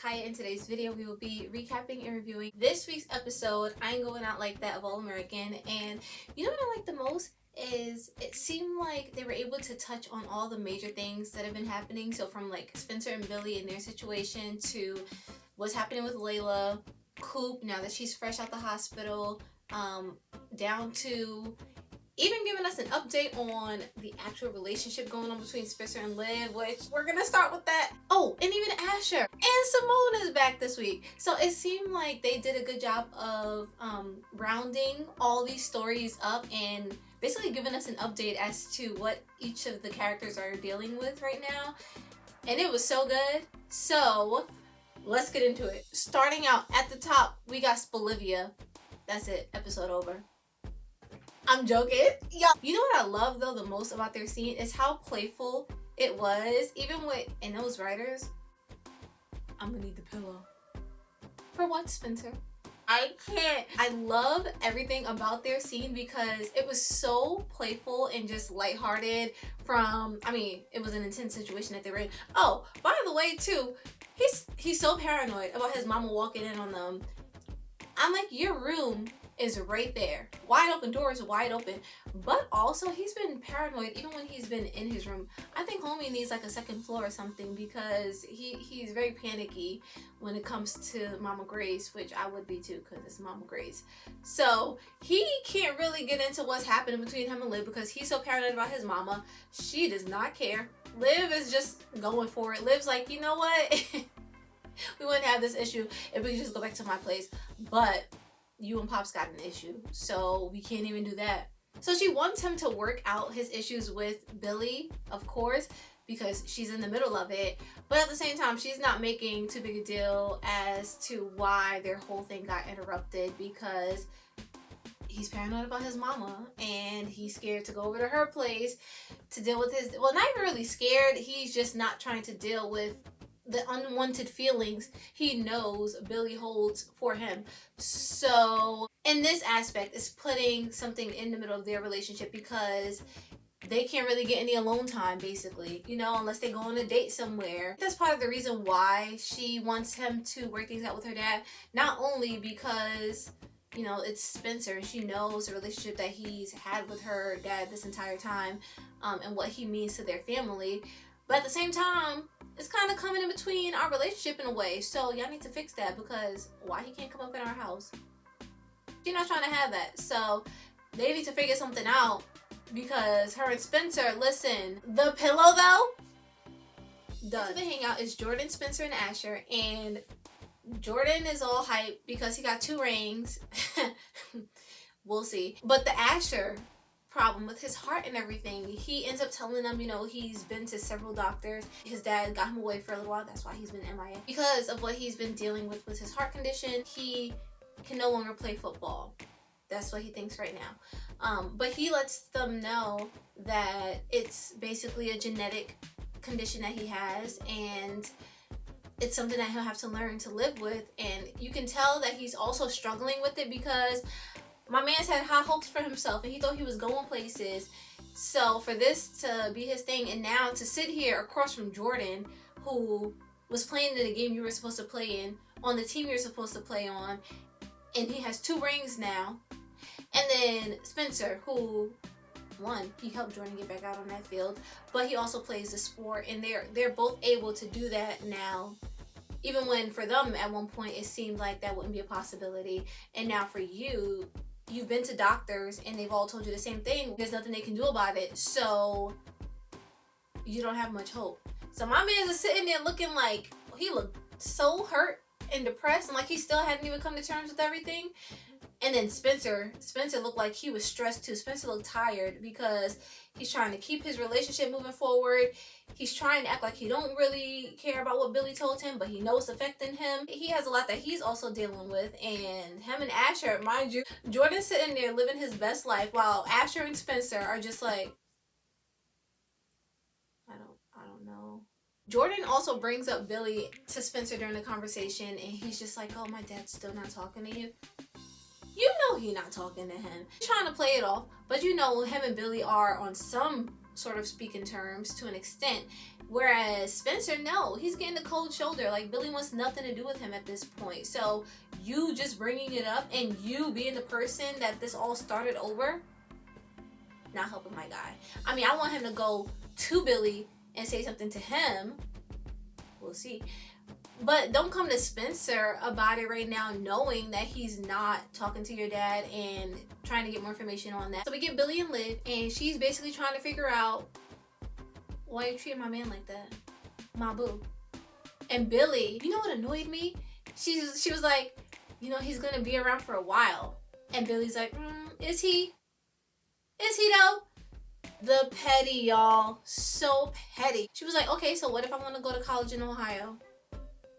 Kaya. In today's video, we will be recapping and reviewing this week's episode, I Ain't Going Out Like That of All American. And you know what I like the most is it seemed like they were able to touch on all the major things that have been happening. So from like Spencer and Billy and their situation to what's happening with Layla, Coop now that she's fresh out the hospital, down to even giving us an update on the actual relationship going on between Spencer and Liv, which we're gonna start with that. Oh, and even Asher and Simone is back this week. So it seemed like they did a good job of rounding all these stories up and basically giving us an update as to what each of the characters are dealing with right now. And it was so good. So let's get into it. Starting out at the top, we got Spolivia. That's it. Episode over. I'm joking. Yeah. You know what I love though the most about their scene is how playful it was. Even with, and those writers, I'm gonna need the pillow. For what, Spencer? I can't. I love everything about their scene because it was so playful and just lighthearted from, I mean, it was an intense situation that they were in. Oh, by the way too, he's so paranoid about his mama walking in on them. I'm like, your room is right there. Wide open, doors wide open. But also he's been paranoid even when he's been in his room. I think homie needs like a second floor or something because he's very panicky when it comes to Mama Grace, which I would be too because it's Mama Grace. So he can't really get into what's happening between him and Liv because he's so paranoid about his mama. She does not care. Liv is just going for it. Liv's like, you know what? We wouldn't have this issue if we could just go back to my place. But you and Pop's got an issue, so we can't even do that. So she wants him to work out his issues with Billy, of course, because she's in the middle of it. But at the same time, she's not making too big a deal as to why their whole thing got interrupted because he's paranoid about his mama and he's scared to go over to her place to deal with his, well, not even really scared. He's just not trying to deal with the unwanted feelings he knows Billy holds for him. So in this aspect, it's putting something in the middle of their relationship because they can't really get any alone time, basically, you know, unless they go on a date somewhere. That's part of the reason why she wants him to work things out with her dad, not only because, you know, it's Spencer and she knows the relationship that he's had with her dad this entire time, and what he means to their family, but at the same time, it's kind of coming in between our relationship in a way. So y'all need to fix that because why he can't come up in our house? She's not trying to have that. So they need to figure something out because her and Spencer, listen, the pillow though, done. So the hangout is Jordan, Spencer, and Asher. And Jordan is all hype because he got 2 rings. We'll see. But the Asher problem with his heart and everything, he ends up telling them, you know, he's been to several doctors. His dad got him away for a little while. That's why he's been MIA. Because of what he's been dealing with his heart condition, he can no longer play football. That's what he thinks right now. But he lets them know that it's basically a genetic condition that he has and it's something that he'll have to learn to live with. And you can tell that he's also struggling with it because my man's had high hopes for himself and he thought he was going places. So for this to be his thing and now to sit here across from Jordan, who was playing in the game you were supposed to play in, on the team you're supposed to play on, and he has 2 rings now. And then Spencer, who, one, he helped Jordan get back out on that field, but he also plays the sport and they're both able to do that now. Even when for them at one point it seemed like that wouldn't be a possibility. And now for you, you've been to doctors and they've all told you the same thing. There's nothing they can do about it. So you don't have much hope. So my man is sitting there looking like he looked so hurt and depressed and like he still hadn't even come to terms with everything. And then Spencer looked like he was stressed too. Spencer looked tired because he's trying to keep his relationship moving forward. He's trying to act like he don't really care about what Billy told him, but he knows it's affecting him. He has a lot that he's also dealing with. And him and Asher, mind you, Jordan's sitting there living his best life while Asher and Spencer are just like, I don't know. Jordan also brings up Billy to Spencer during the conversation and he's just like, oh, my dad's still not talking to you. You know he's not talking to him. He's trying to play it off, but you know him and Billy are on some sort of speak in terms to an extent. Whereas Spencer, no, he's getting the cold shoulder. Like, Billy wants nothing to do with him at this point. So you just bringing it up and you being the person that this all started over, not helping my guy. I mean, I want him to go to Billy and say something to him. We'll see. But don't come to Spencer about it right now, knowing that he's not talking to your dad and trying to get more information on that. So we get Billy and Liv, and she's basically trying to figure out, why you treating my man like that? My boo. And Billy, you know what annoyed me? She was like, you know, he's gonna be around for a while. And Billy's like, is he? Is he though? The petty, y'all. So petty. She was like, okay, so what if I want to go to college in Ohio?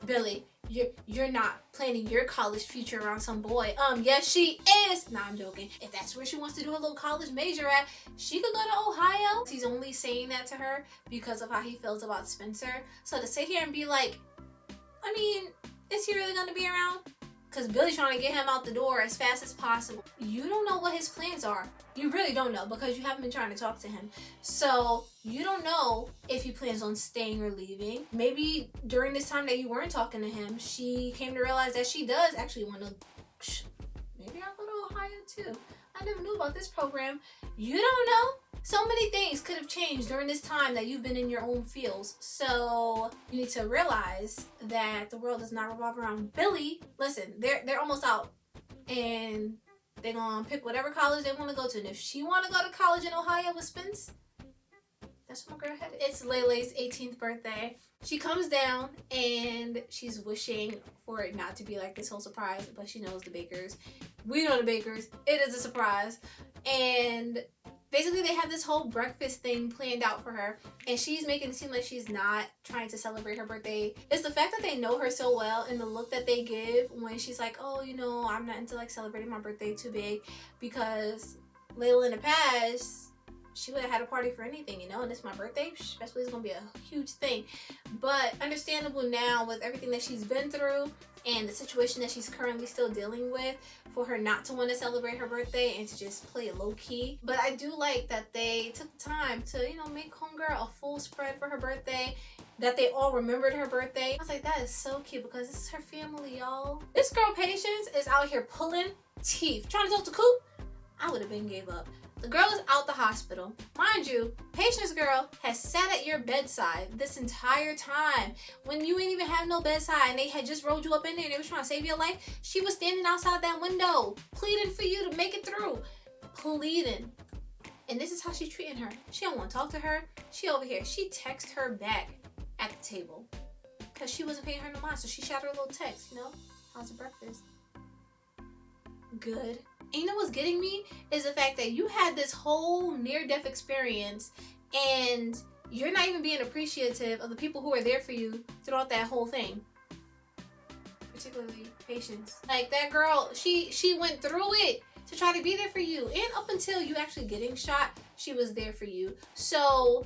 Billy, you're not planning your college future around some boy. Yes she is. Nah, I'm joking. If that's where she wants to do her little college major at, she could go to Ohio. He's only saying that to her because of how he feels about Spencer. So to sit here and be like, I mean, is he really gonna be around? Because Billy's trying to get him out the door as fast as possible. You don't know what his plans are. You really don't know because you haven't been trying to talk to him. So you don't know if he plans on staying or leaving. Maybe during this time that you weren't talking to him, she came to realize that she does actually want to, maybe I'll go to Ohio too. I never knew about this program. You don't know. So many things could have changed during this time that you've been in your own fields. So you need to realize that the world does not revolve around Billy. Listen, they're almost out, and they're gonna pick whatever college they want to go to. And if she want to go to college in Ohio with Spence, that's where my girl headed. It's Layla's 18th birthday. She comes down and she's wishing for it not to be like this whole surprise, but she knows the Bakers. We know the Bakers. It is a surprise. And basically they have this whole breakfast thing planned out for her, and she's making it seem like she's not trying to celebrate her birthday. It's the fact that they know her so well and the look that they give when she's like, oh, you know, I'm not into like celebrating my birthday too big, because Layla in the past, she would have had a party for anything, you know, and it's my birthday. That's what it's gonna be a huge thing. But understandable now with everything that she's been through and the situation that she's currently still dealing with, for her not to want to celebrate her birthday and to just play it low key. But I do like that they took the time to, you know, make homegirl a full spread for her birthday, that they all remembered her birthday. I was like, that is so cute because this is her family, y'all. This girl Patience is out here pulling teeth, trying to talk to Coop. I would have been gave up. The girl is out the hospital. Mind you, Patience girl has sat at your bedside this entire time when you ain't even have no bedside and they had just rolled you up in there and they was trying to save your life. She was standing outside that window pleading for you to make it through. Pleading. And this is how she's treating her. She don't want to talk to her. She over here. She texted her back at the table because she wasn't paying her no mind. So she shot her a little text, you know, how's the breakfast? Good. And you know what's getting me is the fact that you had this whole near-death experience and you're not even being appreciative of the people who are there for you throughout that whole thing. Particularly Patience. Like, that girl, she went through it to try to be there for you. And up until you actually getting shot, she was there for you. So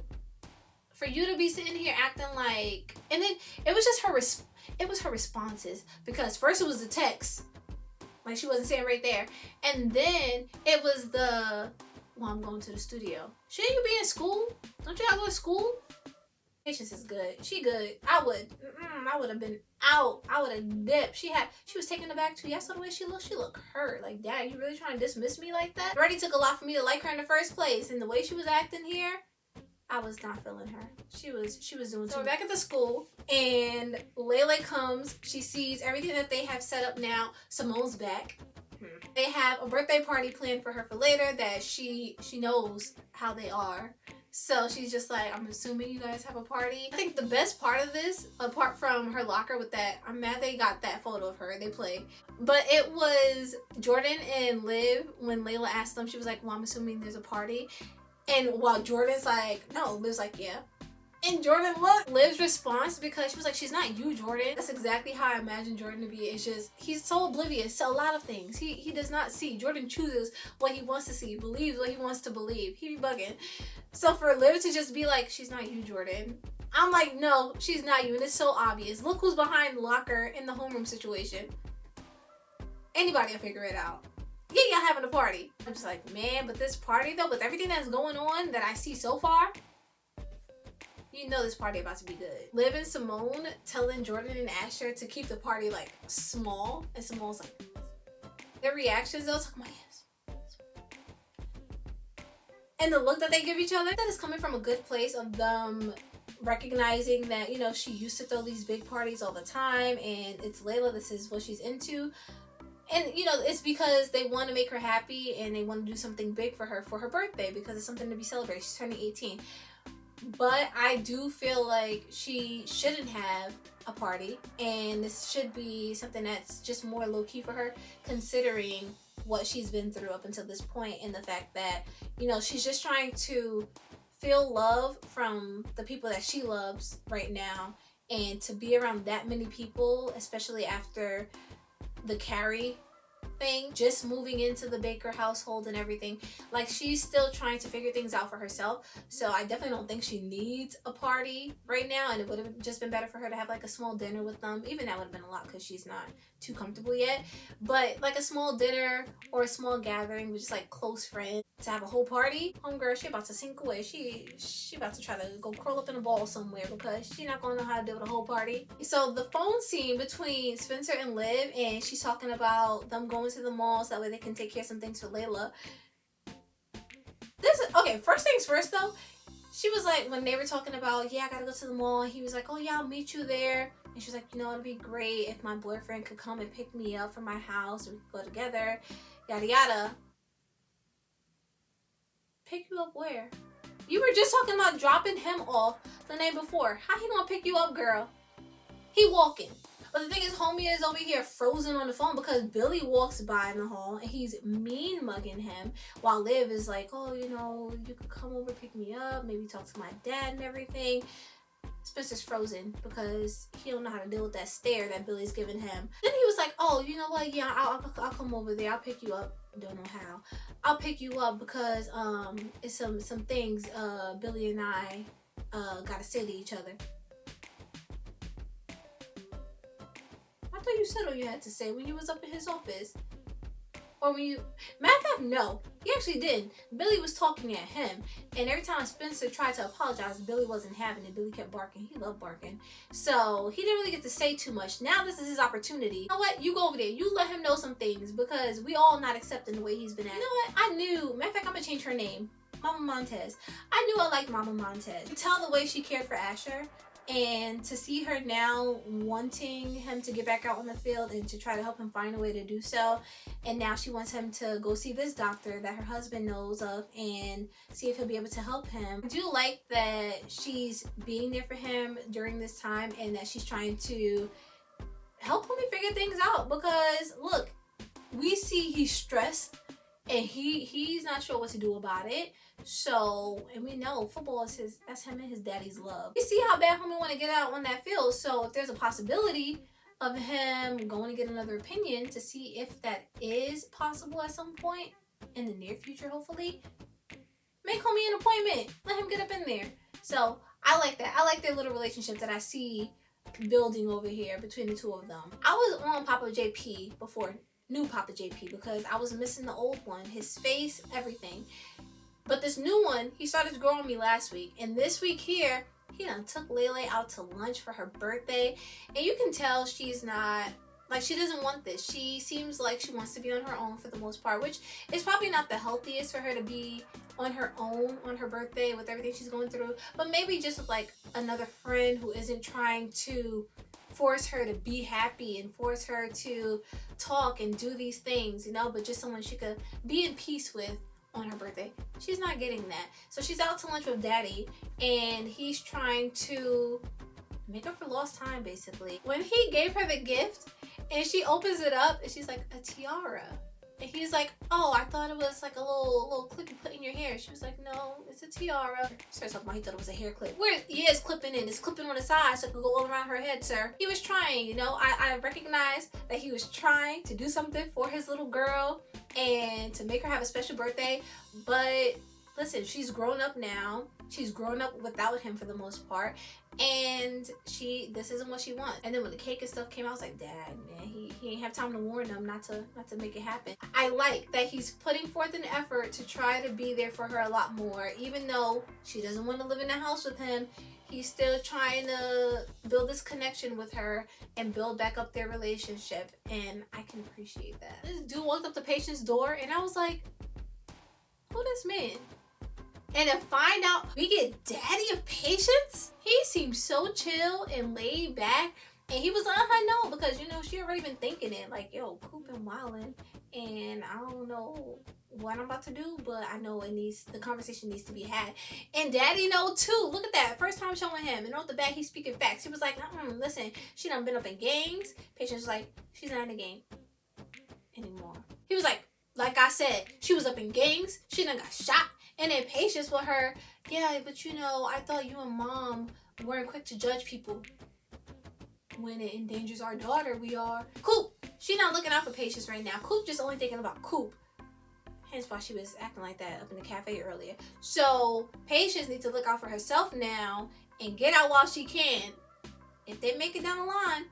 for you to be sitting here acting like... And then it was just her responses. Because first it was the text. Like, she wasn't saying right there. And then it was the, well, I'm going to the studio. Shouldn't you be in school? Don't you have to go to school? Patience is good. She good. I would have been out. I would have dipped. She was taken aback too. Yeah, I saw the way she looked hurt. Like, dad, you really trying to dismiss me like that? It already took a lot for me to like her in the first place. And the way she was acting here, I was not feeling her. She was doing too. So we're back at the school, and Layla comes. She sees everything that they have set up now. Simone's back. They have a birthday party planned for her for later that she knows how they are. So she's just like, I'm assuming you guys have a party. I think the best part of this, apart from her locker with that, I'm mad they got that photo of her. They play. But it was Jordan and Liv, when Layla asked them, she was like, well, I'm assuming there's a party. And while Jordan's like, no, Liv's like, yeah. And Jordan looked. Liv's response, because she was like, she's not you, Jordan. That's exactly how I imagine Jordan to be. It's just, he's so oblivious to a lot of things. He does not see. Jordan chooses what he wants to see, believes what he wants to believe. He be bugging. So for Liv to just be like, she's not you, Jordan. I'm like, no, she's not you. And it's so obvious. Look who's behind the locker in the homeroom situation. Anybody will figure it out. Yeah, y'all having a party. I'm just like, man, but this party though, with everything that's going on that I see so far, you know this party about to be good. Liv and Simone telling Jordan and Asher to keep the party like small, and Simone's like, their reactions though, talking about yes. And the look that they give each other, that is coming from a good place of them recognizing that, you know, she used to throw these big parties all the time and it's Layla, this is what she's into. And, you know, it's because they want to make her happy and they want to do something big for her birthday because it's something to be celebrated. She's turning 18. But I do feel like she shouldn't have a party and this should be something that's just more low-key for her, considering what she's been through up until this point, and the fact that, you know, she's just trying to feel love from the people that she loves right now, and to be around that many people, especially after the Carrie thing, just moving into the Baker household and everything, like she's still trying to figure things out for herself. So I definitely don't think she needs a party right now, and it would have just been better for her to have like a small dinner with them. Even that would have been a lot because she's not too comfortable yet, but like a small dinner or a small gathering with just like close friends. To have a whole party, homegirl, she about to sink away. She about to try to go curl up in a ball somewhere because she not gonna know how to deal with a whole party. So the phone scene between Spencer and Liv, and she's talking about them going to the mall so that way they can take care of some things for Layla. This is okay. First things first though, she was like, when they were talking about, yeah, I gotta go to the mall, he was like, oh yeah, I'll meet you there. And she was like, you know, it'd be great if my boyfriend could come and pick me up from my house and we could go together, yada yada. Pick you up where? You were just talking about dropping him off the night before. How he gonna pick you up, girl? He walking. But the thing is, homie is over here frozen on the phone because Billy walks by in the hall and he's mean mugging him, while Liv is like, oh, you know, you could come over, pick me up, maybe talk to my dad and everything. Spencer's frozen because he don't know how to deal with that stare that Billy's giving him. Then he was like, oh, you know what? Yeah, I'll come over there. I'll pick you up. Don't know how. I'll pick you up because it's some things Billy and I gotta say to each other. I thought you said all you had to say when you was up in his office. Or when you... Matter of fact, no. He actually didn't. Billy was talking at him. And every time Spencer tried to apologize, Billy wasn't having it. Billy kept barking. He loved barking. So he didn't really get to say too much. Now this is his opportunity. You know what? You go over there. You let him know some things. Because we all not accepting the way he's been acting. You know what? I knew... Matter of fact, I'm going to change her name. Mama Montez. I knew I liked Mama Montez. You tell the way she cared for Asher. And to see her now wanting him to get back out on the field and to try to help him find a way to do so. And now she wants him to go see this doctor that her husband knows of and see if he'll be able to help him. I do like that she's being there for him during this time and that she's trying to help him figure things out. Because look, we see he's stressed and he's not sure what to do about it. So, and we know football is that's him and his daddy's love. You see how bad homie want to get out on that field. So if there's a possibility of him going to get another opinion to see if that is possible at some point in the near future, hopefully, make homie an appointment. Let him get up in there. So I like that. I like their little relationship that I see building over here between the two of them. I was on Papa JP before, new Papa JP, because I was missing the old one. His face, everything. But this new one, he started to grow on me last week. And this week here, he done took Layla out to lunch for her birthday. And you can tell she's not, like, she doesn't want this. She seems like she wants to be on her own for the most part, which is probably not the healthiest for her to be on her own on her birthday with everything she's going through. But maybe just with, like, another friend who isn't trying to force her to be happy and force her to talk and do these things, you know, but just someone she could be in peace with on her birthday. She's not getting that. So she's out to lunch with daddy and he's trying to make up for lost time basically. When he gave her the gift and she opens it up and she's like, a tiara. And he's like, oh, I thought it was like a little clip you put in your hair. She was like, no, it's a tiara. Starts talking about he thought it was a hair clip. Where it's clipping in. It's clipping on the side so it could go all around her head, sir. He was trying, you know. I recognized that he was trying to do something for his little girl and to make her have a special birthday. But listen, she's grown up now. She's grown up without him for the most part. And this isn't what she wants. And then when the cake and stuff came out, I was like, Dad, man, he ain't have time to warn them not to make it happen. I like that he's putting forth an effort to try to be there for her a lot more. Even though she doesn't want to live in the house with him, he's still trying to build this connection with her and build back up their relationship. And I can appreciate that. This dude walked up to Patient's door and I was like, who this man? And to find out we get Daddy of Patience, he seems so chill and laid back. And he was on her note because, you know, she already been thinking it. Like, yo, Coop and wildin'. And I don't know what I'm about to do, but I know the conversation needs to be had. And Daddy know too. Look at that. First time showing him. And off the bat, he's speaking facts. He was like, listen, she done been up in gangs. Patience was like, she's not in a gang anymore. He was like I said, she was up in gangs. She done got shot. And then Patience with her, yeah, but you know, I thought you and Mom weren't quick to judge people. When it endangers our daughter, we are. Coop, she not looking out for Patience right now. Coop just only thinking about Coop. Hence why she was acting like that up in the cafe earlier. So Patience needs to look out for herself now and get out while she can. If they make it down the line,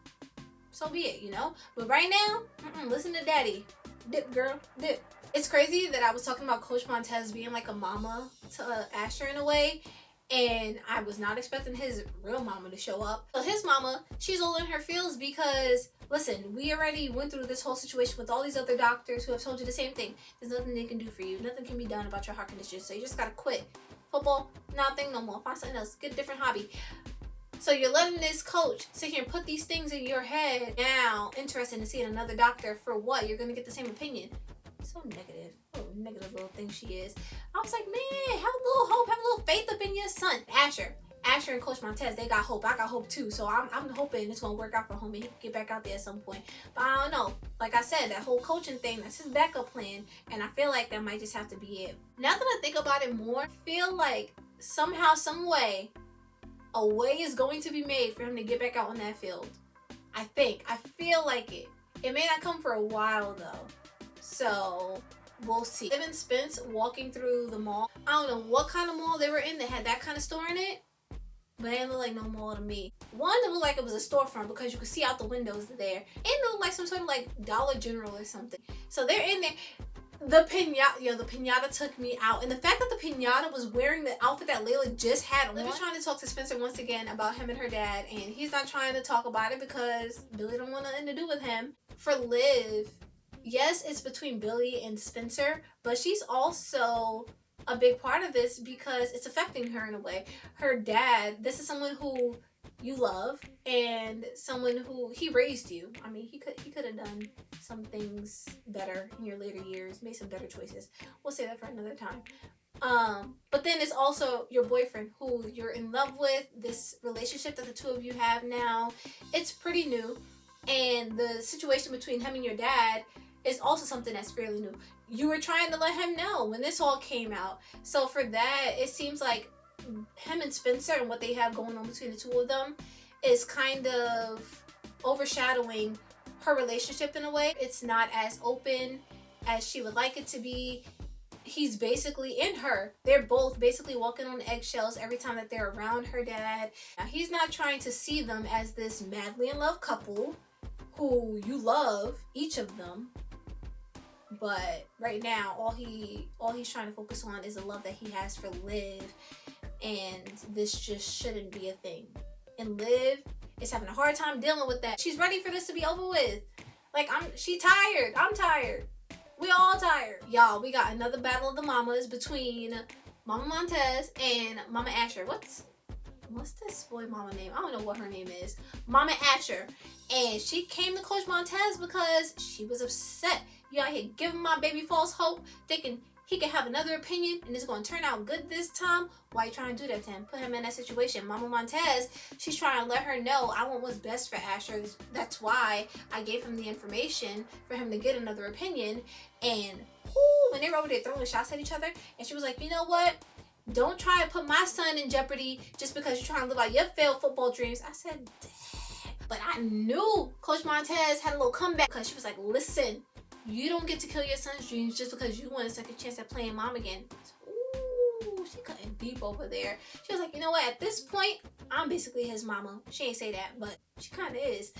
so be it, you know. But right now, listen to Daddy. Dip, girl, dip. It's crazy that I was talking about Coach Montez being like a mama to Asher in a way. And I was not expecting his real mama to show up. So his mama, she's all in her feels because, listen, we already went through this whole situation with all these other doctors who have told you the same thing. There's nothing they can do for you. Nothing can be done about your heart condition. So you just gotta quit. Football, nothing no more. Find something else. Get a different hobby. So you're letting this coach sit here and put these things in your head. Now, interested in seeing another doctor for what? You're gonna get the same opinion. So negative. Oh, negative little thing she is. I was like, man, have a little hope, have a little faith up in your son. Asher and Coach Montez, they got hope. I got hope too. So I'm hoping it's gonna work out for him and he can get back out there at some point. But I don't know. Like I said, that whole coaching thing, that's his backup plan. And I feel like that might just have to be it. Now that I think about it more, I feel like somehow, some way, a way is going to be made for him to get back out on that field. I feel like it. It may not come for a while though. So we'll see. Liv and Spence walking through the mall. I don't know what kind of mall they were in that had that kind of store in it, but it didn't look like no mall to me. One, it looked like it was a storefront because you could see out the windows there. It looked like some sort of like Dollar General or something. So they're in there. The pinata took me out. And the fact that the pinata was wearing the outfit that Layla just had on. Liv is trying to talk to Spencer once again about him and her dad. And he's not trying to talk about it because Billy don't want nothing to do with him. For Liv, yes, it's between Billy and Spencer, but she's also a big part of this because it's affecting her in a way. Her dad, this is someone who you love and someone who he raised you. I mean, he could have done some things better in your later years, made some better choices. We'll say that for another time. But then it's also your boyfriend who you're in love with, this relationship that the two of you have now. It's pretty new. And the situation between him and your dad is also something that's fairly new. You were trying to let him know when this all came out. So for that, it seems like him and Spencer and what they have going on between the two of them is kind of overshadowing her relationship in a way. It's not as open as she would like it to be. He's basically in her. They're both basically walking on eggshells every time that they're around her dad. Now, he's not trying to see them as this madly in love couple who you love, each of them. But right now, all he's trying to focus on is the love that he has for Liv. And this just shouldn't be a thing. And Liv is having a hard time dealing with that. She's ready for this to be over with. Like, she tired. I'm tired. We all tired. Y'all, we got another battle of the mamas between Mama Montez and Mama Asher. What's this boy mama name? I don't know what her name is. Mama Asher. And she came to Coach Montez because she was upset. You out here giving my baby false hope, thinking he can have another opinion and it's going to turn out good this time. Why you trying to do that to him? Put him in that situation. Mama Montez, she's trying to let her know I want what's best for Asher. That's why I gave him the information for him to get another opinion. And when they were over there throwing shots at each other, and she was like, you know what? Don't try to put my son in jeopardy just because you're trying to live out your failed football dreams. I said, dang. But I knew Coach Montez had a little comeback because she was like, listen, you don't get to kill your son's dreams just because you want a second chance at playing mom again. Ooh, she cutting deep over there. She was like, you know what? At this point, I'm basically his mama. She ain't say that, but she kind of is.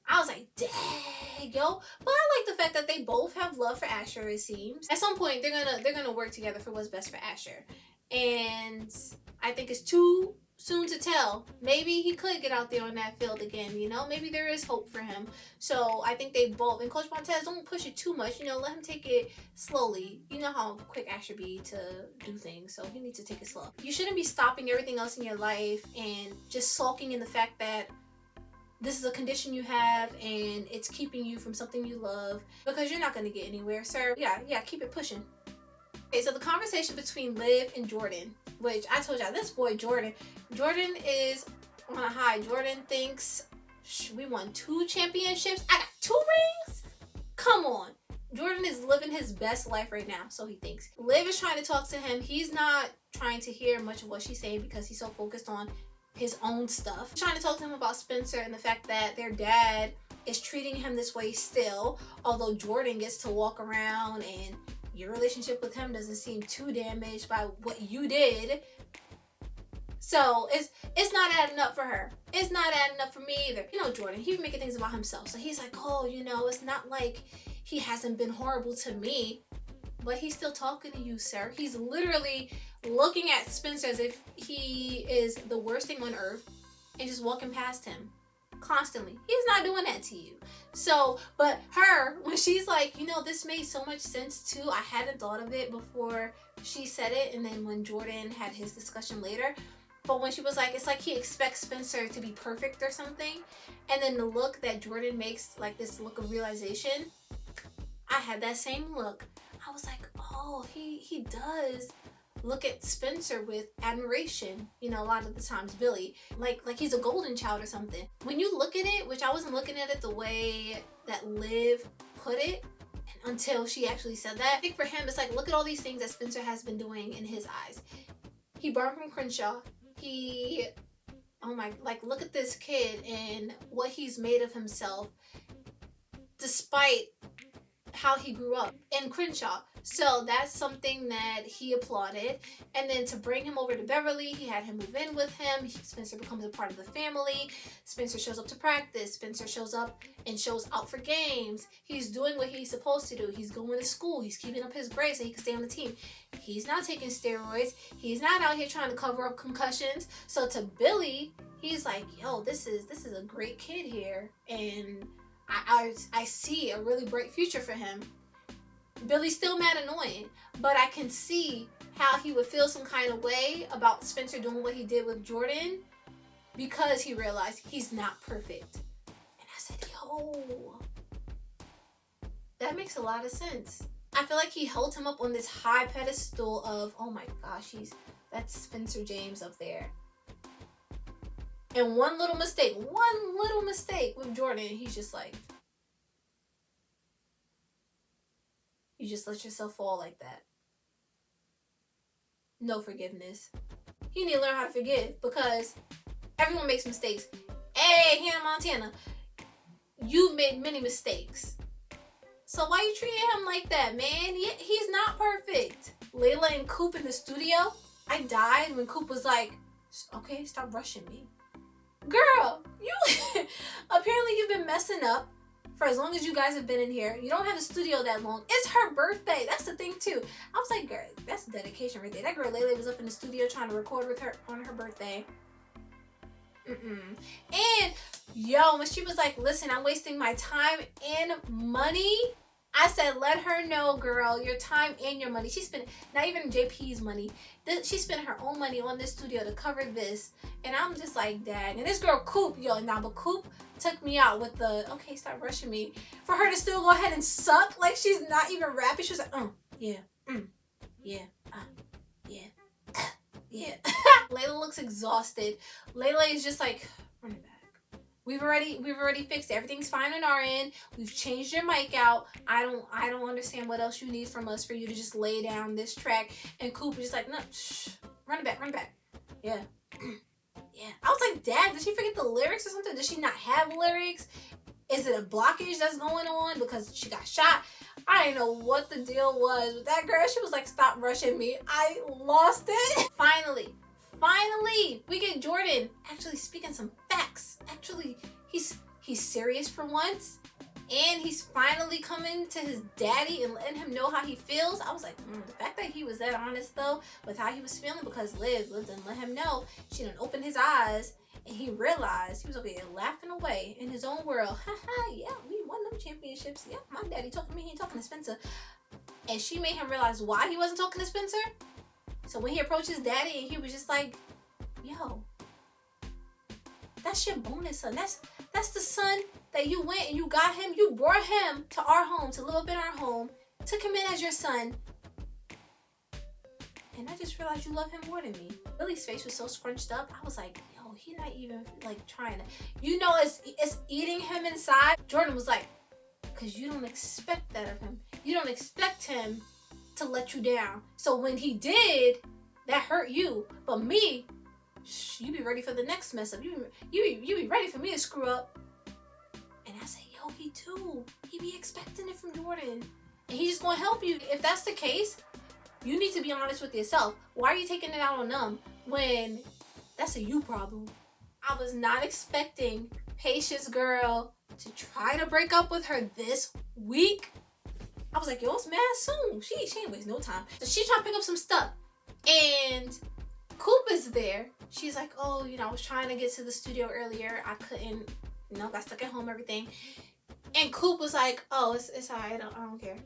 I was like, dang, yo. But I like the fact that they both have love for Asher, it seems. At some point, they're gonna work together for what's best for Asher. And I think it's too soon to tell. Maybe he could get out there on that field again, you know? Maybe there is hope for him. So I think they both, and Coach Montez, don't push it too much, you know, let him take it slowly. You know how quick Asher be to do things, so he needs to take it slow. You shouldn't be stopping everything else in your life and just sulking in the fact that this is a condition you have and it's keeping you from something you love, because you're not going to get anywhere, sir. Yeah, keep it pushing. Okay, so the conversation between Liv and Jordan, which I told y'all, this boy Jordan is on a high. Jordan thinks, we won 2 championships. I got 2 rings? Come on. Jordan is living his best life right now, so he thinks. Liv is trying to talk to him. He's not trying to hear much of what she's saying because he's so focused on his own stuff. Trying to talk to him about Spencer and the fact that their dad is treating him this way still, although Jordan gets to walk around and your relationship with him doesn't seem too damaged by what you did. So it's not adding up for her. It's not adding up for me either. You know, Jordan, he be making things about himself. So he's like, oh, you know, it's not like he hasn't been horrible to me, but he's still talking to you, sir. He's literally looking at Spencer as if he is the worst thing on earth and just walking past him constantly. He's not doing that to you. So, but her, when she's like, you know, this made so much sense too. I hadn't thought of it before she said it. And then when Jordan had his discussion later, but when she was like, it's like he expects Spencer to be perfect or something. And then the look that Jordan makes, like this look of realization, I had that same look. I was like, oh, he does look at Spencer with admiration, you know, a lot of the times, Billy, like he's a golden child or something. When you look at it, which I wasn't looking at it the way that Liv put it until she actually said that. I think for him, it's like, look at all these things that Spencer has been doing in his eyes. He burned from Crenshaw. Look at this kid and what he's made of himself despite how he grew up in Crenshaw. So that's something that he applauded. And then to bring him over to Beverly, he had him move in with him. Spencer becomes a part of the family. Spencer shows up to practice. Spencer shows up and shows out for games. He's doing what he's supposed to do. He's going to school. He's keeping up his grades so he can stay on the team. He's not taking steroids. He's not out here trying to cover up concussions. So to Billy, he's like, yo, this is a great kid here. And I see a really bright future for him. Billy's still mad annoying, but I can see how he would feel some kind of way about Spencer doing what he did with Jordan because he realized he's not perfect. And I said, yo, that makes a lot of sense. I feel like he held him up on this high pedestal of, oh my gosh, that's Spencer James up there. And one little mistake with Jordan, he's just like, you just let yourself fall like that. No forgiveness. You need to learn how to forgive because everyone makes mistakes. Hey, Hannah Montana, you've made many mistakes. So why you treating him like that, man? He's not perfect. Layla and Coop in the studio, I died when Coop was like, okay, stop rushing me. Girl, you apparently you've been messing up for as long as you guys have been in here. You don't have the studio that long. It's her birthday. That's the thing too. I was like, girl, that's dedication right there. That girl Layla was up in the studio trying to record with her on her birthday. And yo, when she was like, listen, I'm wasting my time and money, I said, let her know, girl, your time and your money. She spent not even JP's money. She spent her own money on this studio to cover this. And I'm just like, dang. And this girl Coop, but Coop took me out with the, okay, stop rushing me. For her to still go ahead and suck like she's not even rapping. She was like, yeah. Layla looks exhausted. Layla is just like, run it back. We've already fixed it. Everything's fine on our end. We've changed your mic out. I don't understand what else you need from us for you to just lay down this track. And Coop is just like, no, shh, run it back. Yeah. Yeah. I was like, Dad, did she forget the lyrics or something? Does she not have lyrics? Is it a blockage that's going on because she got shot? I didn't know what the deal was with that girl. She was like, stop rushing me. I lost it. Finally, we get Jordan actually speaking some facts. Actually, he's serious for once. And he's finally coming to his daddy and letting him know how he feels. I was like, the fact that he was that honest though with how he was feeling, because Liz lived and let him know. She didn't open his eyes and he realized he was over here laughing away in his own world. Haha, yeah, we won them championships. Yeah, my daddy talking to me, he ain't talking to Spencer. And she made him realize why he wasn't talking to Spencer. So when he approached his daddy, he was just like, yo, that's your bonus son. That's the son that you went and you got him. You brought him to our home to live up in our home. Took him in as your son. And I just realized you love him more than me. Lily's face was so scrunched up. I was like, yo, he not even like trying to. You know, it's eating him inside. Jordan was like, because you don't expect that of him. You don't expect him to let you down. So when he did, that hurt you. But me, you be ready for the next mess up. You be ready for me to screw up. And I said, yo, he do. He be expecting it from Jordan. And he just gonna help you. If that's the case, you need to be honest with yourself. Why are you taking it out on them when that's a you problem? I was not expecting Patience girl to try to break up with her this week. I was like, yo, it's mad soon. She ain't waste no time. So she trying to pick up some stuff. And Coop is there. She's like, oh, you know, I was trying to get to the studio earlier. I couldn't, you know, got stuck at home, everything. And Coop was like, oh, it's all right. I don't care.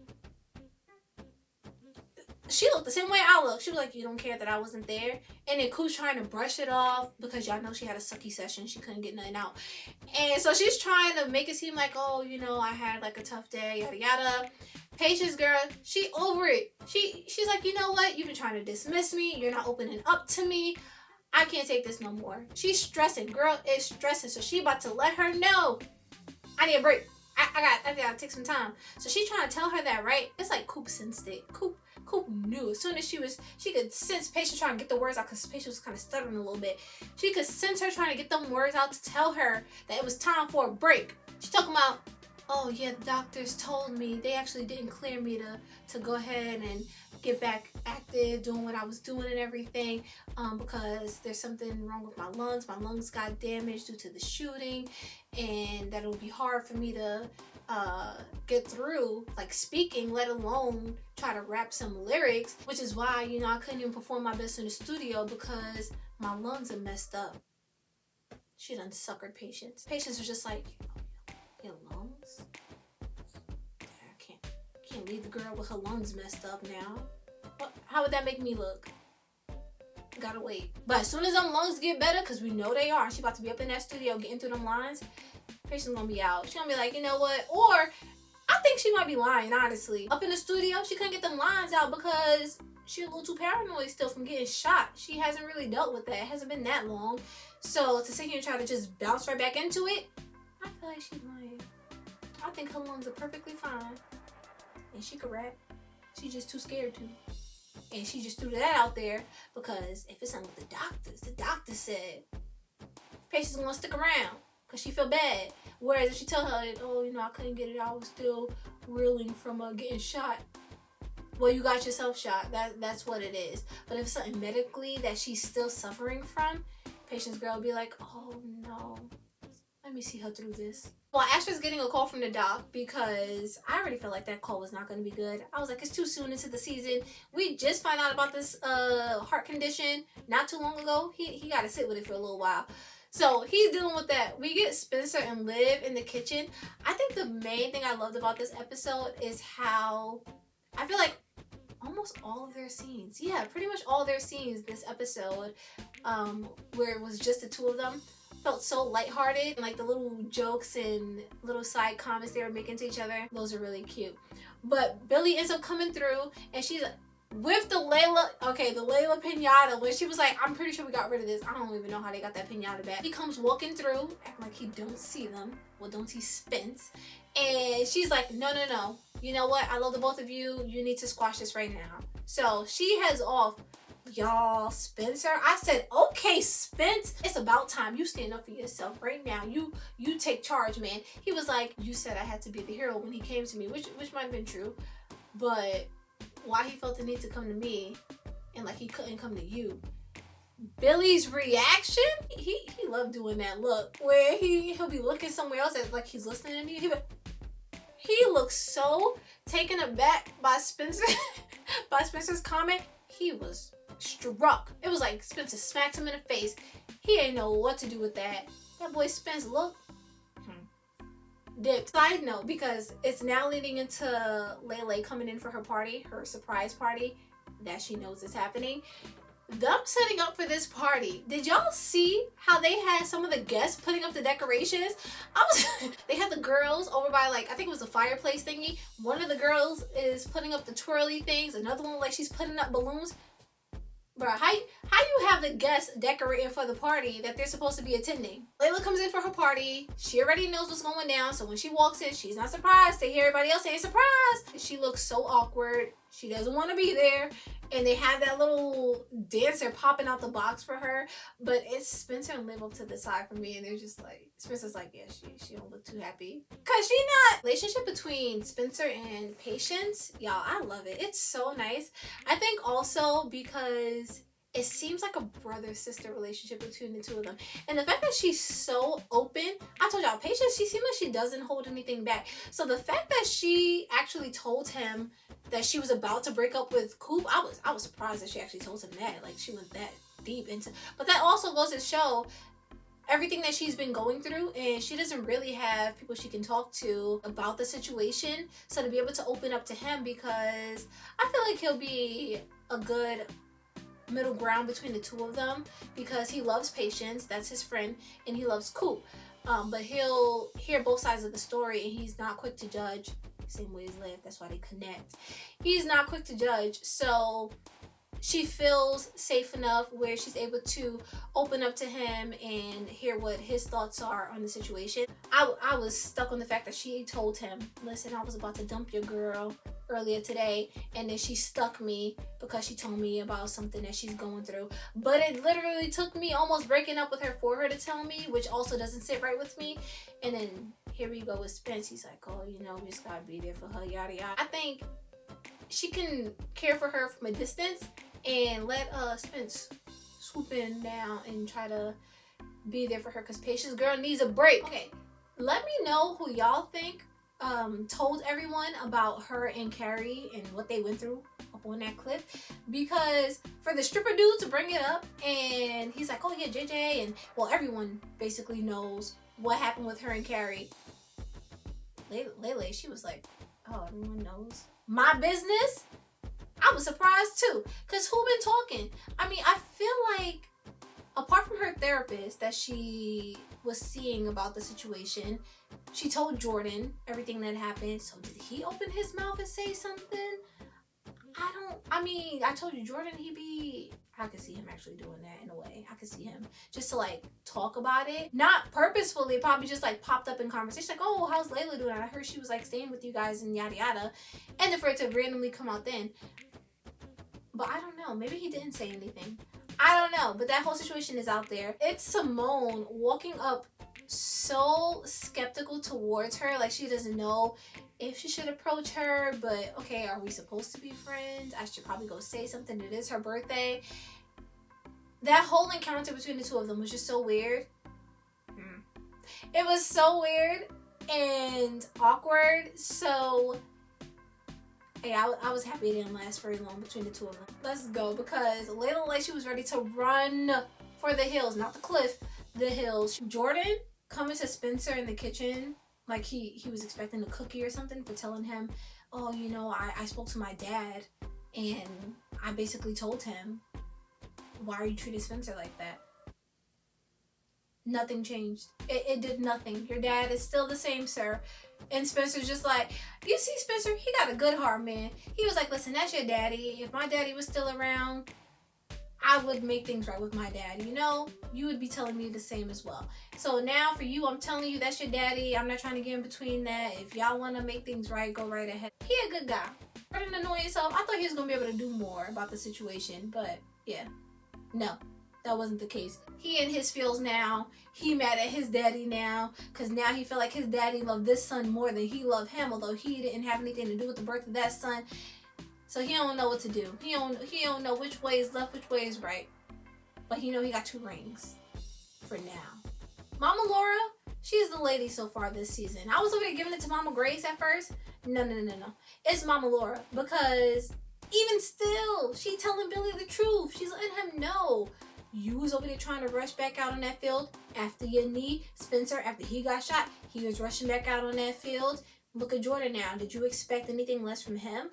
She looked the same way I looked. She was like, you don't care that I wasn't there? And then Coop's trying to brush it off because y'all know she had a sucky session. She couldn't get nothing out. And so she's trying to make it seem like, oh, you know, I had like a tough day, yada, yada. Patience girl, she over it. She's like, you know what? You've been trying to dismiss me. You're not opening up to me. I can't take this no more. She's stressing. Girl is stressing. So she about to let her know. I need a break. I gotta take some time. So she's trying to tell her that, right? It's like Coop sensed it. Coop knew as soon as she could sense Patience trying to get the words out, because Patience was kind of stuttering a little bit. She could sense her trying to get them words out to tell her that it was time for a break. She's talking about, oh yeah, the doctors told me they actually didn't clear me to go ahead and get back active doing what I was doing and everything, because there's something wrong with my lungs. My lungs got damaged due to the shooting, and that it would be hard for me to get through like speaking, let alone try to rap some lyrics, which is why, you know, I couldn't even perform my best in the studio because my lungs are messed up. She done suckered Patience. Patience was just like, your lungs? I can't leave the girl with her lungs messed up now. How would that make me look? Gotta wait. But as soon as them lungs get better, because we know they are, she about to be up in that studio getting through them lines, Patience gonna be out. She gonna be like, you know what? Or I think she might be lying, honestly. Up in the studio, she couldn't get them lines out because she a little too paranoid still from getting shot. She hasn't really dealt with that. It hasn't been that long. So to sit here and try to just bounce right back into it, I feel like she's lying. I think her lungs are perfectly fine. And she could rap. She's just too scared to. And she just threw that out there because if it's something with the doctor said Patience gonna stick around because she feel bad. Whereas if she tell her, oh, you know, I couldn't get it, I was still reeling from getting shot. Well, you got yourself shot. That's what it is. But if it's something medically that she's still suffering from, Patience girl will be like, oh no, let me see her through this. Well, Asher's getting a call from the doc because I already felt like that call was not going to be good. I was like, it's too soon into the season. We just found out about this heart condition not too long ago. He got to sit with it for a little while. So he's dealing with that. We get Spencer and Liv in the kitchen. I think the main thing I loved about this episode is how I feel like almost all of their scenes, yeah, pretty much all their scenes this episode, where it was just the two of them, felt so lighthearted. Like the little jokes and little side comments they were making to each other, those are really cute. But Billy ends up coming through and she's with the Layla pinata, when she was like, I'm pretty sure we got rid of this. I don't even know how they got that pinata back. He comes walking through, acting like he don't see them. Well, don't see Spence. And she's like, no. You know what? I love the both of you. You need to squash this right now. So she heads off Y'all, Spencer, I said, okay, Spence, it's about time you stand up for yourself right now. You take charge, man. He was like, you said I had to be the hero when he came to me, which might have been true, but why he felt the need to come to me and like he couldn't come to you. Billy's reaction, he loved doing that look where he'll be looking somewhere else as like he's listening to you. He looks so taken aback by Spencer by Spencer's comment. He was struck. It was like Spencer smacked him in the face. He ain't know what to do with that. That boy Spence look dipped. Side note, because it's now leading into Layla coming in for her party, her surprise party that she knows is happening. Them setting up for this party. Did y'all see how they had some of the guests putting up the decorations? They had the girls over by like, I think it was a fireplace thingy. One of the girls is putting up the twirly things. Another one like she's putting up balloons. Bro, how you have the guests decorating for the party that they're supposed to be attending? Layla comes in for her party. She already knows what's going down. So when she walks in, she's not surprised to hear everybody else saying surprise. She looks so awkward. She doesn't want to be there. And they have that little dancer popping out the box for her. But it's Spencer and Liv up to the side for me. And they're just like, Spencer's like, yeah, she don't look too happy. Because she not. Relationship between Spencer and Patience, y'all, I love it. It's so nice. I think also because it seems like a brother-sister relationship between the two of them. And the fact that she's so open, I told y'all, Patience, she seems like she doesn't hold anything back. So the fact that she actually told him that she was about to break up with Coop, I was surprised that she actually told him that. Like, she went that deep into... But that also goes to show everything that she's been going through, and she doesn't really have people she can talk to about the situation. So to be able to open up to him, because I feel like he'll be a good middle ground between the two of them, because he loves Patience, that's his friend, and he loves Coop. But he'll hear both sides of the story, and he's not quick to judge. Same way as Liv, that's why they connect. He's not quick to judge, so she feels safe enough where she's able to open up to him and hear what his thoughts are on the situation. I was stuck on the fact that she told him, listen, I was about to dump your girl earlier today, and then she stuck me because she told me about something that she's going through. But it literally took me almost breaking up with her for her to tell me, which also doesn't sit right with me. And then here we go with Spence. He's like, oh, you know, we just gotta be there for her, yada yada. I think she can care for her from a distance and let Spence swoop in now and try to be there for her, because Patience girl needs a break. Okay, let me know who y'all think told everyone about her and Carrie and what they went through up on that cliff, because for the stripper dude to bring it up and he's like, oh yeah, JJ, and well, everyone basically knows what happened with her and Carrie. Layla, she was like, oh, everyone knows my business. I was surprised too, because who been talking? I mean, I feel like apart from her therapist that she was seeing about the situation, she told Jordan everything that happened. So did he open his mouth and say something? I told you, Jordan, I could see him actually doing that in a way. I could see him just to like talk about it. Not purposefully, probably just like popped up in conversation. Like, oh, how's Layla doing? I heard she was like staying with you guys and yada yada. And then for it to randomly come out then. But I don't know. Maybe he didn't say anything. I don't know. But that whole situation is out there. It's Simone walking up so skeptical towards her. Like she doesn't know if she should approach her. But okay, are we supposed to be friends? I should probably go say something. It is her birthday. That whole encounter between the two of them was just so weird. It was so weird and awkward. So yeah, I was happy it didn't last very long between the two of them. Let's go, because Layla, like, she was ready to run for the hills, not the cliff, the hills. Jordan coming to Spencer in the kitchen, like he was expecting a cookie or something, for telling him, oh, you know, I spoke to my dad and I basically told him, why are you treating Spencer like that? Nothing changed. It did nothing. Your dad is still the same, sir. And Spencer's just like, you see, Spencer, he got a good heart, man. He was like, listen, that's your daddy. If my daddy was still around, I would make things right with my dad. You know, you would be telling me the same as well. So now for you, I'm telling you, that's your daddy. I'm not trying to get in between that. If y'all want to make things right, go right ahead. He a good guy. Rather than annoy yourself, I thought he was going to be able to do more about the situation, but Yeah. No, that wasn't the case. He in his feels now. He mad at his daddy now because now he feel like his daddy loved this son more than he loved him, although he didn't have anything to do with the birth of that son. So he don't know what to do. He don't know which way is left, which way is right. But he know he got 2 rings for now. Mama Laura, she's the lady so far this season. I was over there giving it to Mama Grace at first. No. It's Mama Laura because even still, she telling Billy the truth. She's letting him know. You was over there trying to rush back out on that field after your knee. Spencer, after he got shot, he was rushing back out on that field. Look at Jordan now. Did you expect anything less from him?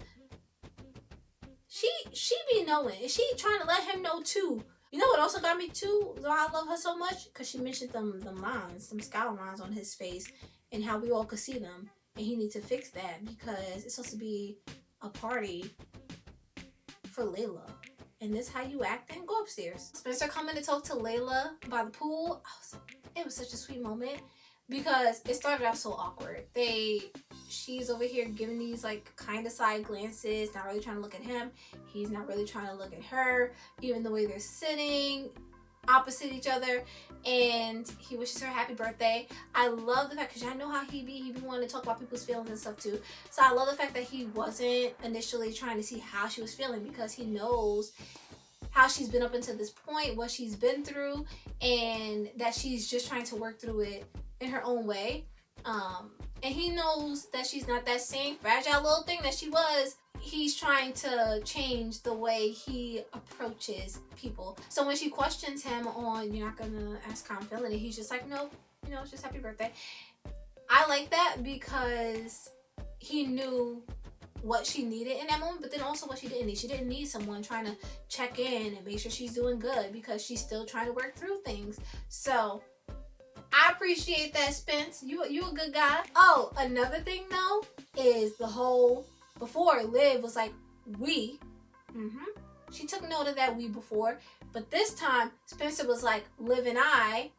She be knowing. And she trying to let him know too. You know what also got me too? Why I love her so much? Because she mentioned them lines, some scowl lines on his face and how we all could see them. And he needs to fix that because it's supposed to be a party for Layla. And this how you act? Then go upstairs. Spencer coming to talk to Layla by the pool. It was such a sweet moment because it started out so awkward. She's over here giving these like kind of side glances, not really trying to look at him. He's not really trying to look at her. Even the way they're sitting opposite each other, and he wishes her a happy birthday. I love the fact, because I know how he be wanting to talk about people's feelings and stuff too. So I love the fact that he wasn't initially trying to see how she was feeling, because he knows how she's been up until this point, what she's been through, and that she's just trying to work through it in her own way. And he knows that she's not that same fragile little thing that she was. He's trying to change the way he approaches people. So when she questions him on, you're not gonna ask how I'm feeling, he's just like, nope, it's just happy birthday. I like that because he knew what she needed in that moment, but then also what she didn't need. She didn't need someone trying to check in and make sure she's doing good, because she's still trying to work through things. So I appreciate that, Spence. You a good guy. Oh, another thing though is the whole, before Liv was like, we. She took note of that we before, but this time Spencer was like, Liv and I.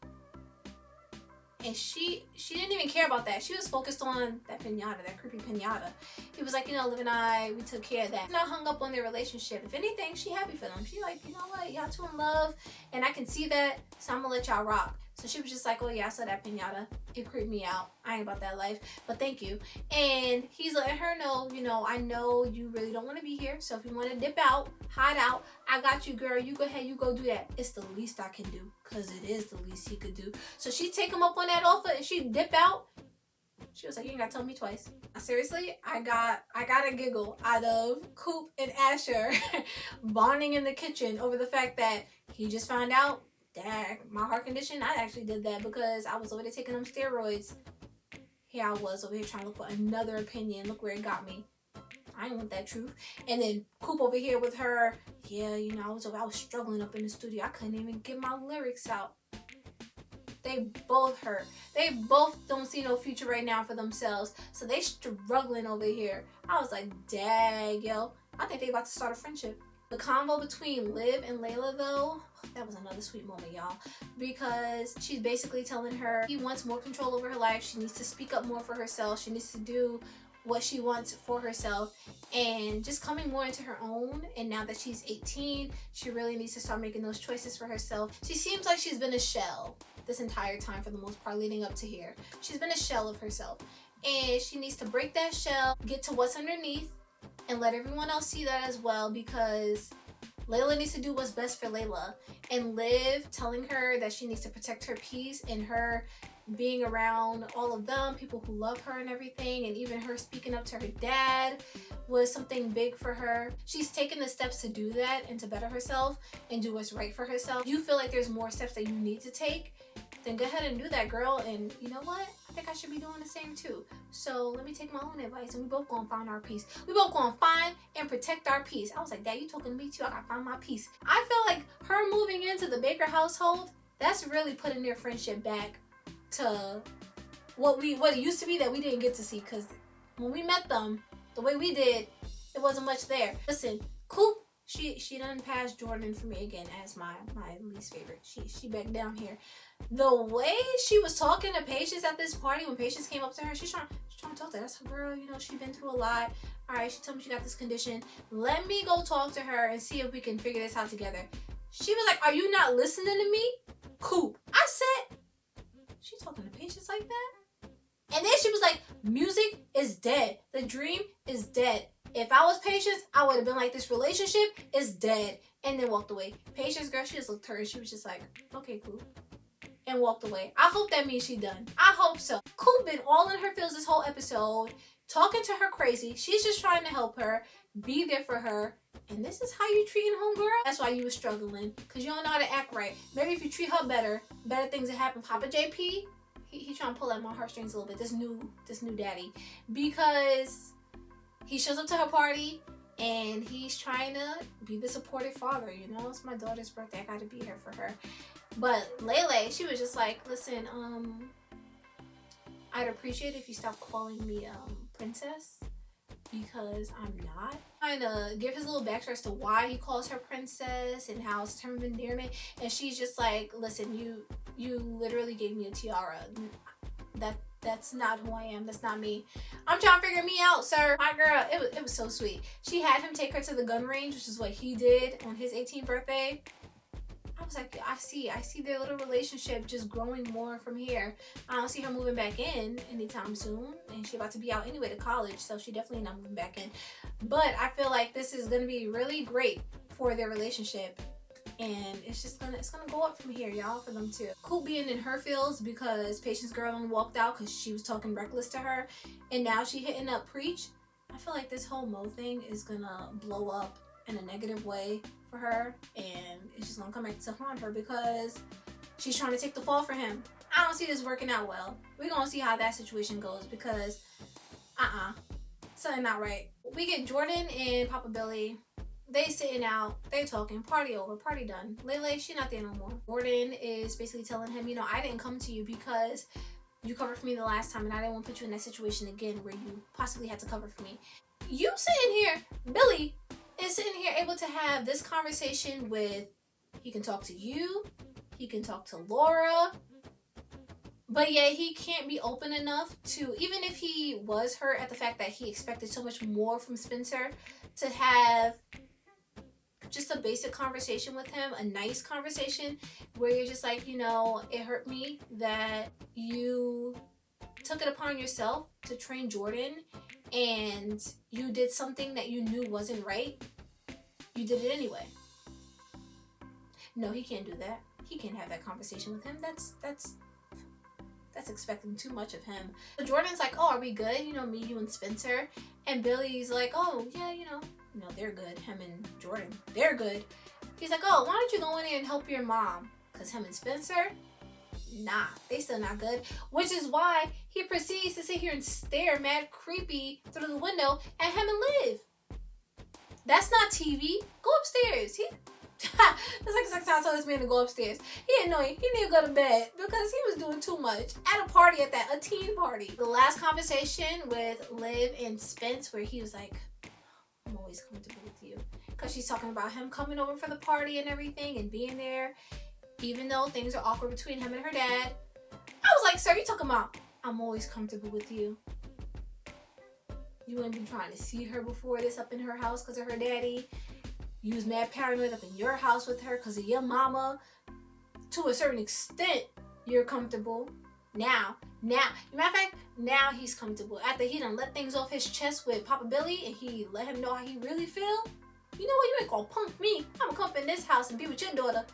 And she didn't even care about that. She was focused on that pinata, that creepy pinata. He was like, Liv and I, we took care of that. Not hung up on their relationship. If anything, she happy for them. She like, you know what, y'all two in love, and I can see that, so I'm gonna let y'all rock. So she was just like, oh yeah, I saw that pinata. It creeped me out. I ain't about that life, but thank you. And he's letting her know, I know you really don't want to be here. So if you want to dip out, hide out, I got you, girl. You go ahead, you go do that. It's the least I can do, because it is the least he could do. So she take him up on that offer and she dip out. She was like, you ain't gotta tell me twice. Seriously, I got a giggle out of Coop and Asher bonding in the kitchen over the fact that he just found out that my heart condition, I actually did that because I was over there taking them steroids. Here I was over here trying to look for another opinion. Look where it got me. I didn't want that truth. And then Coop over here with her, yeah, I was struggling up in the studio. I couldn't even get my lyrics out. They both hurt. They both don't see no future right now for themselves. So they struggling over here. I was like, dang, yo. I think they about to start a friendship. The convo between Liv and Layla, though, that was another sweet moment, y'all. Because she's basically telling her he wants more control over her life. She needs to speak up more for herself. She needs to do what she wants for herself, and just coming more into her own. And now that she's 18, she really needs to start making those choices for herself. She seems like she's been a shell this entire time, for the most part, leading up to here. She's been a shell of herself, and she needs to break that shell, get to what's underneath, and let everyone else see that as well, because Layla needs to do what's best for Layla. And Liv telling her that she needs to protect her peace, and her being around all of them, people who love her and everything, and even her speaking up to her dad was something big for her. She's taken the steps to do that and to better herself and do what's right for herself. You feel like there's more steps that you need to take, then go ahead and do that, girl. And you know what? I think I should be doing the same too. So let me take my own advice, and we both gonna find our peace. We both gonna find and protect our peace. I was like, Dad, you talking to me too? I gotta find my peace. I feel like her moving into the Baker household, that's really putting their friendship back to what it used to be that we didn't get to see. Because when we met them, the way we did, it wasn't much there. Listen, Coop She done passed Jordan for me again as my least favorite. She back down here. The way she was talking to Patience at this party when Patience came up to her, she's trying to talk to her. That's her girl, you know, she been through a lot. Alright, she told me she got this condition. Let me go talk to her and see if we can figure this out together. She was like, are you not listening to me? Coop. I said, she talking to Patience like that? And then she was like, music is dead. The dream is dead. If I was Patience, I would have been like, this relationship is dead. And then walked away. Patience, girl, she just looked at her and she was just like, okay, cool. And walked away. I hope that means she done. I hope so. Coop been all in her feels this whole episode, talking to her crazy. She's just trying to help her, be there for her. And this is how you treating homegirl? That's why you was struggling. Because you don't know how to act right. Maybe if you treat her better things will happen. Papa JP, he trying to pull at my heartstrings a little bit. This new daddy. Because he shows up to her party and he's trying to be the supportive father, you know? It's my daughter's birthday. I gotta be here for her. But Layla, she was just like, listen, I'd appreciate it if you stop calling me princess, because I'm not. Trying to give his little backstory as to why he calls her princess and how it's a term of endearment. And she's just like, listen, you literally gave me a tiara. That's not who I am. That's not me. I'm trying to figure me out, sir. My girl, it was so sweet. She had him take her to the gun range, which is what he did on his 18th birthday. I was like, I see their little relationship just growing more from here. I don't see her moving back in anytime soon. And she's about to be out anyway to college, so she definitely not moving back in. But I feel like this is gonna be really great for their relationship. And it's gonna go up from here, y'all, for them too. Coop being in her feels because Patience girl walked out because she was talking reckless to her, and now she hitting up Preach. I feel like this whole Mo thing is gonna blow up in a negative way for her, and it's just gonna come back to haunt her because she's trying to take the fall for him. I don't see this working out well. We're gonna see how that situation goes because something not right. We get Jordan and Papa Billy. They sitting out, they talking, party over, party done. Layla, she not there no more. Jordan is basically telling him, you know, I didn't come to you because you covered for me the last time and I didn't want to put you in that situation again where you possibly had to cover for me. You sitting here, Billy is sitting here able to have this conversation with, he can talk to you, he can talk to Laura, but yet he can't be open enough to, even if he was hurt at the fact that he expected so much more from Spencer, to have just a basic conversation with him, a nice conversation where you're just like, you know, it hurt me that you took it upon yourself to train Jordan and you did something that you knew wasn't right. You did it anyway. No, he can't do that. He can't have that conversation with him. That's expecting too much of him. So Jordan's like, oh, are we good? You know, me, you, and Spencer. And Billy's like, oh, yeah, you know, they're good. Him and Jordan, they're good. He's like, oh, why don't you go in there and help your mom? Because him and Spencer, nah, they still not good. Which is why he proceeds to sit here and stare mad creepy through the window at him and Liv. That's not TV. Go upstairs. That's like the second time I told this man to go upstairs. He annoying. He need to go to bed because he was doing too much at a party a teen party. The last conversation with Liv and Spence where he was like, I'm always comfortable with you. Because she's talking about him coming over for the party and everything and being there. Even though things are awkward between him and her dad. I was like, sir, you talking about, I'm always comfortable with you. You ain't been trying to see her before this up in her house because of her daddy. You was mad paranoid up in your house with her because of your mama. To a certain extent, you're comfortable. Now, matter of fact, now he's comfortable. After he done let things off his chest with Papa Billy and he let him know how he really feel. You know what? You ain't gonna punk me. I'm gonna come up in this house and be with your daughter.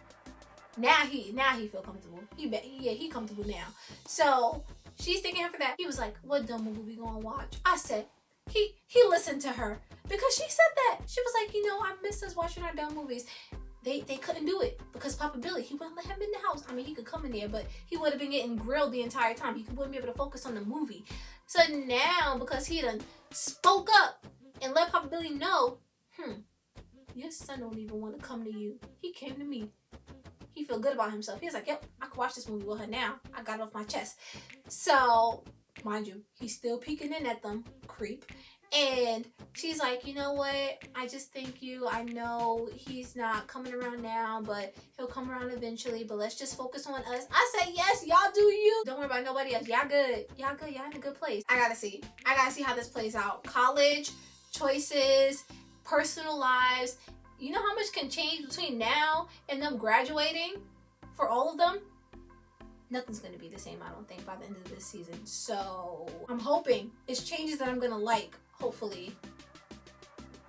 Now he feel comfortable. He comfortable now. So she's thanking him for that. He was like, what dumb movie we gonna watch? I said, he listened to her because she said that. She was like, you know, I miss us watching our dumb movies. They couldn't do it because Papa Billy, he wouldn't let him in the house. I mean, he could come in there, but he would have been getting grilled the entire time. He wouldn't be able to focus on the movie. So now, because he done spoke up and let Papa Billy know, your son don't even want to come to you. He came to me. He feel good about himself. He was like, yep, I can watch this movie with her now. I got it off my chest. So, mind you, he's still peeking in at them, creep. And she's like, you know what? I just thank you. I know he's not coming around now, but he'll come around eventually. But let's just focus on us. I said, yes, y'all do you. Don't worry about nobody else. Y'all good. Y'all good. Y'all in a good place. I gotta see. I gotta see how this plays out. College, choices, personal lives. You know how much can change between now and them graduating for all of them? Nothing's gonna be the same, I don't think, by the end of this season. So I'm hoping it's changes that I'm gonna like. Hopefully,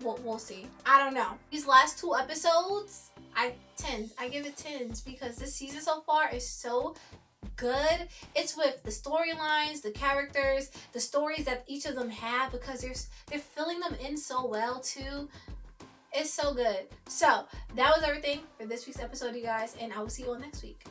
we'll see. I don't know. These last 2 episodes, I give it 10s because this season so far is so good. It's with the storylines, the characters, the stories that each of them have, because they're filling them in so well too. It's so good. So that was everything for this week's episode, you guys, and I will see you all next week.